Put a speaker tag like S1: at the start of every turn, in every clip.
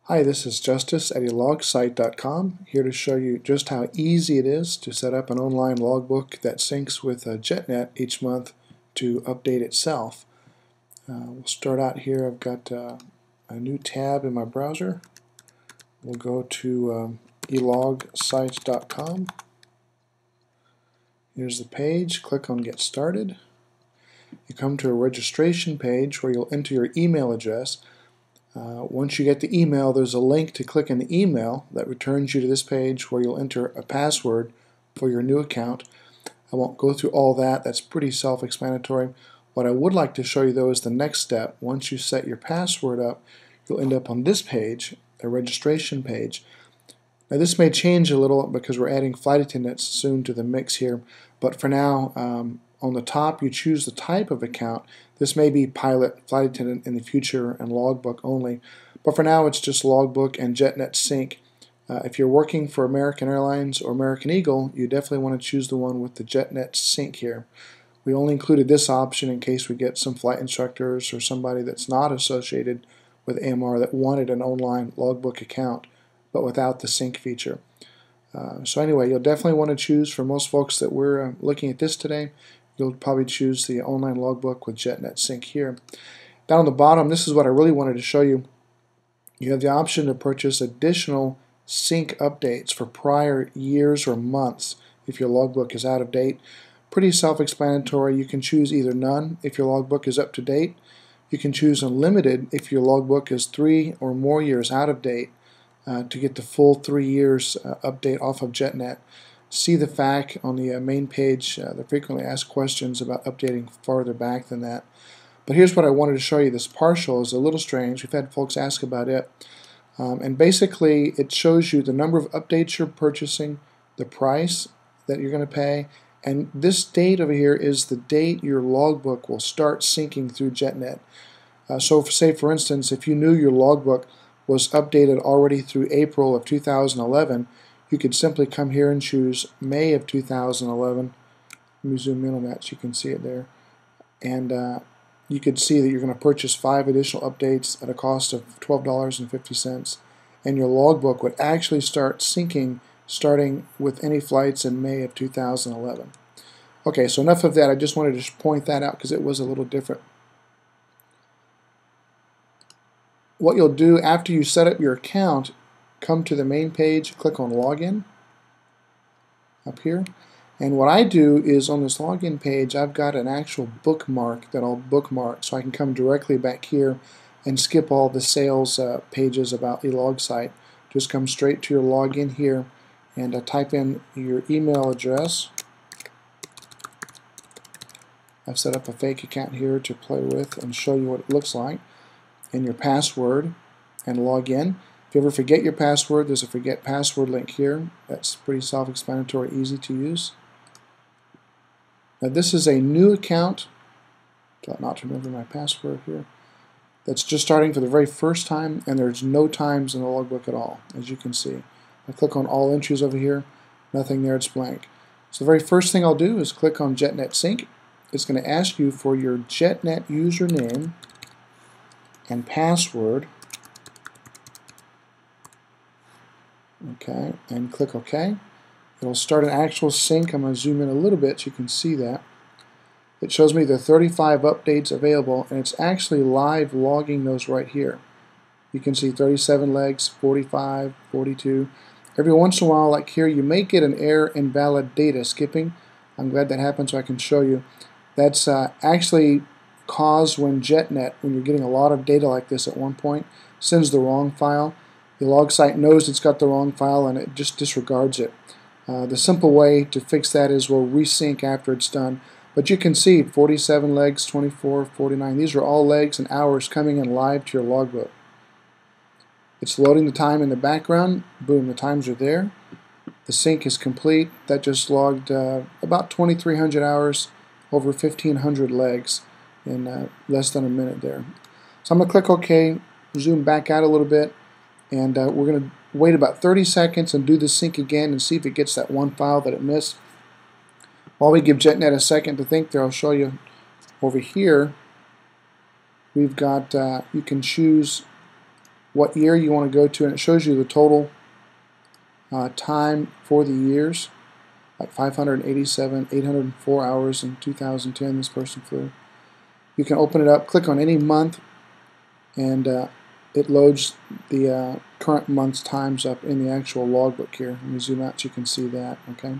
S1: Hi, this is Justice at elogsite.com, here to show you just how easy it is to set up an online logbook that syncs with JetNet each month to update itself. We'll start out here. I've got a new tab in my browser. We'll go to elogsite.com. Here's the page. Click on Get Started. You come to a registration page where you'll enter your email address. Once you get the email, there's a link to click in the email that returns you to this page where you'll enter a password for your new account. I won't go through all that. That's pretty self-explanatory. What I would like to show you though is the next step. Once you set your password up, you'll end up on this page, the registration page. Now this may change a little because we're adding flight attendants soon to the mix here, but for now, on the top you choose the type of account. This may be pilot, flight attendant in the future, and logbook only, but for now it's just logbook and JetNet Sync. If you're working for American Airlines or American Eagle, you definitely want to choose the one with the JetNet Sync here. We only included this option in case we get some flight instructors or somebody that's not associated with AMR that wanted an online logbook account but without the sync feature. So anyway, you'll definitely want to choose, for most folks that we're looking at this today, you'll probably choose the online logbook with JetNet Sync here. Down on the bottom, this is what I really wanted to show you. You have the option to purchase additional sync updates for prior years or months if your logbook is out of date. Pretty self-explanatory. You can choose either none if your logbook is up to date. You can choose unlimited if your logbook is 3 or more years out of date to get the full 3 years update off of JetNet. See the FAQ on the main page, the frequently asked questions about updating farther back than that. But here's what I wanted to show you. This partial is a little strange. We've had folks ask about it. And basically it shows you the number of updates you're purchasing, the price that you're going to pay, and this date over here is the date your logbook will start syncing through JetNet. So say for instance, if you knew your logbook was updated already through April of 2011, you could simply come here and choose May of 2011. Let me zoom in on that so you can see it there. And you could see that you're going to purchase 5 additional updates at a cost of $12.50, and your logbook would actually start syncing starting with any flights in May of 2011. Okay, so enough of that. I just wanted to point that out because it was a little different. What you'll do after you set up your account, come to the main page, click on Login up here. And what I do is on this login page, I've got an actual bookmark that I'll bookmark so I can come directly back here and skip all the sales pages about eLogSite. Just come straight to your login here and type in your email address. I've set up a fake account here to play with and show you what it looks like, and your password, and log in. If you ever forget your password, there's a forget password link here. That's pretty self-explanatory, easy to use. Now this is a new account. Try not to remember my password here. That's just starting for the very first time, and there's no times in the logbook at all, as you can see. I click on all entries over here, nothing there, it's blank. So the very first thing I'll do is click on JetNet Sync. It's going to ask you for your JetNet username and password. Okay, and click OK. It'll start an actual sync. I'm going to zoom in a little bit so you can see that. It shows me the 35 updates available, and it's actually live logging those right here. You can see 37 legs, 45, 42. Every once in a while, like here, you may get an error, invalid data skipping. I'm glad that happened so I can show you. That's actually caused when JetNet, when you're getting a lot of data like this at one point, sends the wrong file. The eLogSite knows it's got the wrong file and it just disregards it. The simple way to fix that is we'll resync after it's done. But you can see 47 legs, 24, 49. These are all legs and hours coming in live to your logbook. It's loading the time in the background. Boom, the times are there. The sync is complete. That just logged about 2,300 hours, over 1,500 legs in less than a minute there. So I'm going to click OK, zoom back out a little bit, and we're going to wait about 30 seconds and do the sync again and see if it gets that one file that it missed. While we give JetNet a second to think there, I'll show you over here. We've got, you can choose what year you want to go to, and it shows you the total time for the years, like 587, 804 hours in 2010 this person flew. You can open it up, click on any month, and it loads the current month's times up in the actual logbook here. Let me zoom out so you can see that. Okay.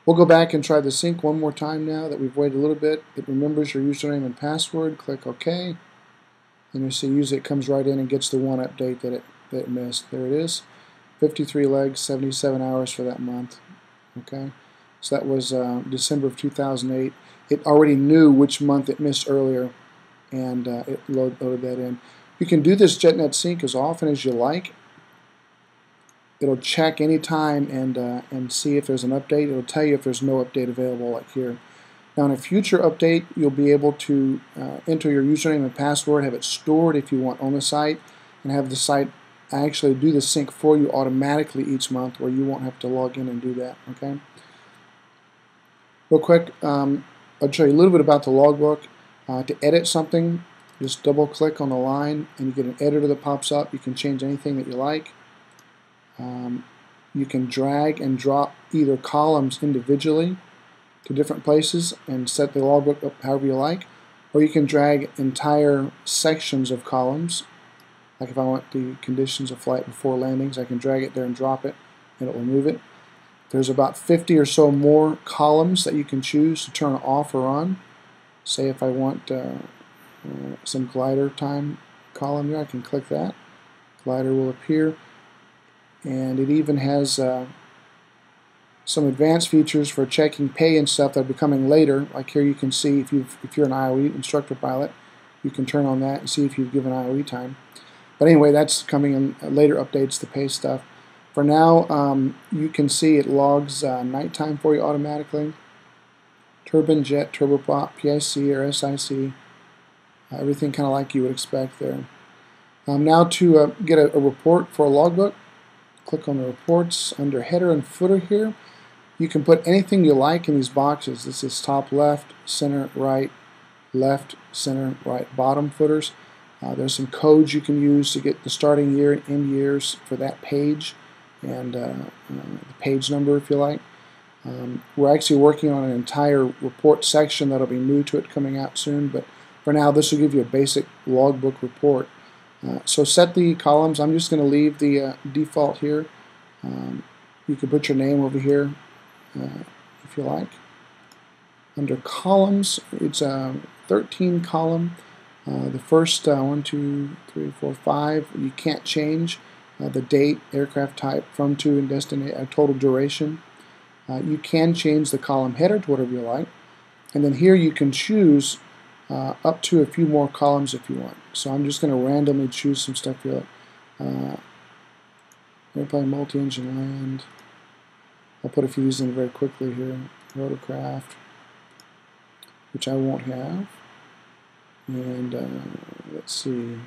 S1: We'll go back and try the sync one more time now that we've waited a little bit. It remembers your username and password. Click OK. And you see usually it comes right in and gets the one update that it missed. There it is. 53 legs, 77 hours for that month. Okay. So that was December of 2008. It already knew which month it missed earlier, and it loaded that in. You can do this JetNet Sync as often as you like. It'll check any time and see if there's an update. It'll tell you if there's no update available, like here. Now, in a future update, you'll be able to enter your username and password, have it stored if you want on the site, and have the site actually do the sync for you automatically each month, where you won't have to log in and do that. Okay. Real quick, I'll show you a little bit about the logbook. To edit something, just double click on the line and you get an editor that pops up. You can change anything that you like. You can drag and drop either columns individually to different places and set the logbook up however you like, or you can drag entire sections of columns. Like if I want the conditions of flight before landings, I can drag it there and drop it and it will move it. There's about 50 or so more columns that you can choose to turn off or on. Say if I want some glider time column here, I can click that. Glider will appear, and it even has some advanced features for checking pay and stuff that are coming later. Like here you can see if you're an IOE instructor pilot, you can turn on that and see if you've given IOE time. But anyway, that's coming in later updates, the pay stuff. For now, you can see it logs nighttime for you automatically. Turbine, jet, turboprop, PIC or SIC, everything kind of like you would expect there. Now to get a report for a logbook, click on the reports under header and footer here. You can put anything you like in these boxes. This is top left, center right, left, center right, bottom footers. There's some codes you can use to get the starting year and end years for that page, and the page number if you like. We're actually working on an entire report section that'll be new to it coming out soon, but for now this will give you a basic logbook report. So set the columns. I'm just going to leave the default here. You can put your name over here if you like. Under columns, it's a 13 column. The first 1, 2, 3, 4, 5 you can't change. The date, aircraft type, from, to, and destination, total duration. You can change the column header to whatever you like, and then here you can choose up to a few more columns if you want. So I'm just going to randomly choose some stuff here. Airplane multi-engine land. I'll put a few of these in very quickly here. Rotorcraft, which I won't have. And let's see.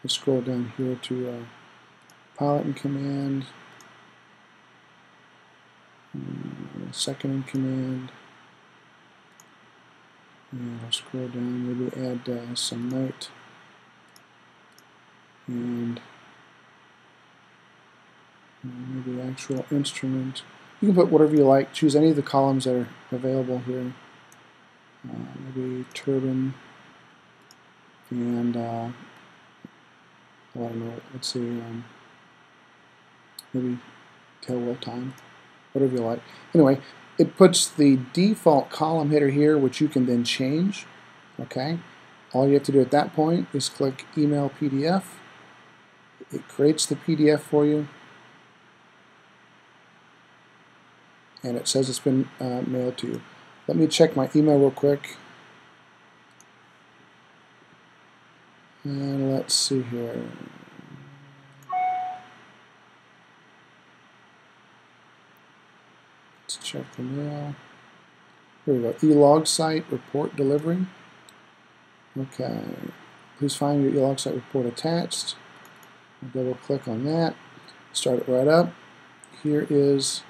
S1: Let's scroll down here to pilot in command, second in command, and I'll scroll down, maybe add some night, and maybe actual instrument. You can put whatever you like, choose any of the columns that are available here. Maybe turbine, and I don't know, let's see, maybe tailwheel time, whatever you like. Anyway, it puts the default column header here, which you can then change. Okay, all you have to do at that point is click Email PDF. It creates the PDF for you, and it says it's been mailed to you. Let me check my email real quick. And let's see here. Let's check the mail. Here we go. E-log site report delivery. Okay. Please find your e-log site report attached. I'll double click on that. Start it right up. Here is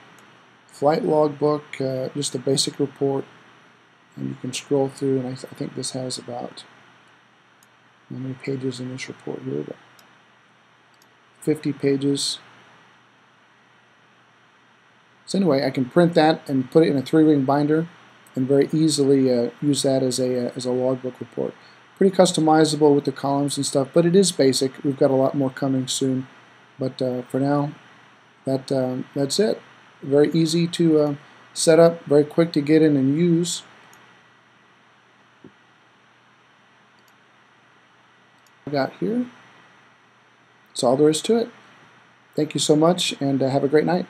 S1: flight logbook, just a basic report, and you can scroll through, and I think this has about How many pages in this report here? 50 pages. So anyway, I can print that and put it in a 3-ring binder and very easily use that as a logbook report. Pretty customizable with the columns and stuff, but it is basic. We've got a lot more coming soon. But for now, that's it. Very easy to set up, very quick to get in and use. I got here. That's all there is to it. Thank you so much, and have a great night.